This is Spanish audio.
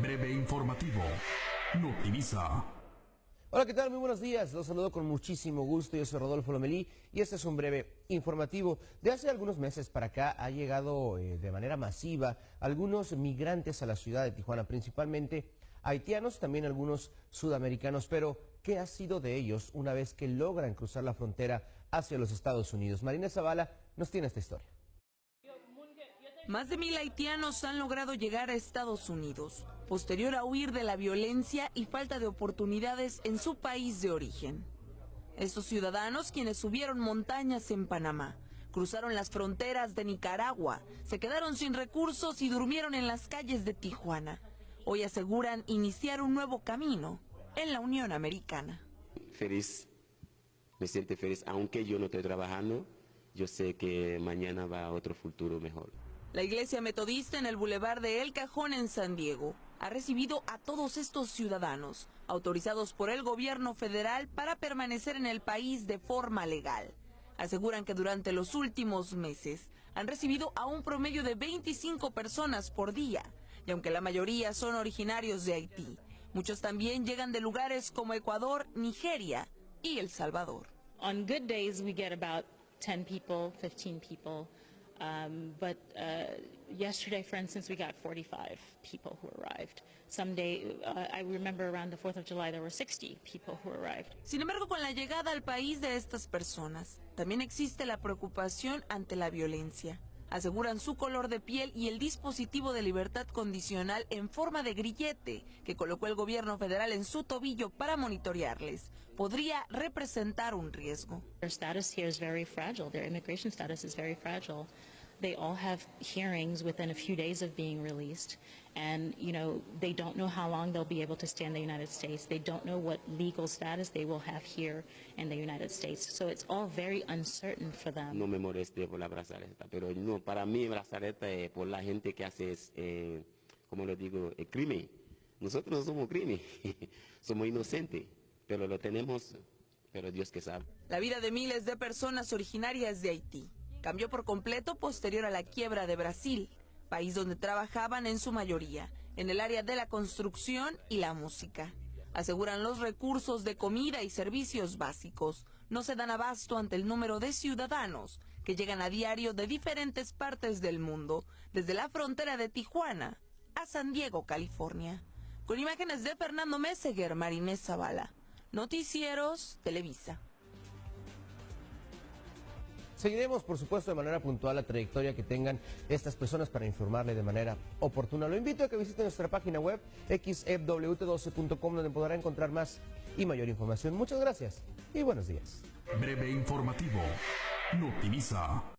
Breve informativo. Notivisa. Hola, ¿qué tal? Muy buenos días. Los saludo con muchísimo gusto. Yo soy Rodolfo Lomelí y este es un breve informativo. De hace algunos meses para acá ha llegado de manera masiva algunos migrantes a la ciudad de Tijuana, principalmente haitianos, también algunos sudamericanos. Pero, ¿qué ha sido de ellos una vez que logran cruzar la frontera hacia los Estados Unidos? Marina Zavala nos tiene esta historia. Más de 1,000 haitianos han logrado llegar a Estados Unidos, posterior a huir de la violencia y falta de oportunidades en su país de origen. Estos ciudadanos, quienes subieron montañas en Panamá, cruzaron las fronteras de Nicaragua, se quedaron sin recursos y durmieron en las calles de Tijuana. Hoy aseguran iniciar un nuevo camino en la Unión Americana. Feliz, me siento feliz, aunque yo no estoy trabajando, yo sé que mañana va a otro futuro mejor. La iglesia metodista en el Boulevard de El Cajón en San Diego ha recibido a todos estos ciudadanos, autorizados por el gobierno federal para permanecer en el país de forma legal. Aseguran que durante los últimos meses han recibido a un promedio de 25 personas por día, y aunque la mayoría son originarios de Haití, muchos también llegan de lugares como Ecuador, Nigeria y El Salvador. On good days we get about 10 people, 15 people. But yesterday, for instance, we got 45 people who arrived. Someday, I remember around the 4th of July, there were 60 people who arrived. Sin embargo, con la llegada al país de estas personas, también existe la preocupación ante la violencia. Aseguran su color de piel y el dispositivo de libertad condicional en forma de grillete que colocó el gobierno federal en su tobillo para monitorearles podría representar un riesgo. Their status here is very fragile. Their immigration status is very fragile. They all have hearings within a few days of being released, and they don't know how long they'll be able to stay in the United States. They don't know what legal status they will have here in the United States. So it's all very uncertain for them. No me moleste por la brazaleta, pero no, para mí brazaleta es por la gente que hace, como lo digo, el crimen. Nosotros no somos crimen, somos inocentes, pero lo tenemos, pero Dios que sabe. La vida de miles de personas originarias de Haití cambió por completo posterior a la quiebra de Brasil, país donde trabajaban en su mayoría en el área de la construcción y la música. Aseguran los recursos de comida y servicios básicos no se dan abasto ante el número de ciudadanos que llegan a diario de diferentes partes del mundo, desde la frontera de Tijuana a San Diego, California. Con imágenes de Fernando Meseguer, Marinés Zavala, Noticieros Televisa. Seguiremos, por supuesto, de manera puntual la trayectoria que tengan estas personas para informarle de manera oportuna. Lo invito a que visite nuestra página web xfwt12.com, donde podrá encontrar más y mayor información. Muchas gracias y buenos días. Breve informativo. Notivisa.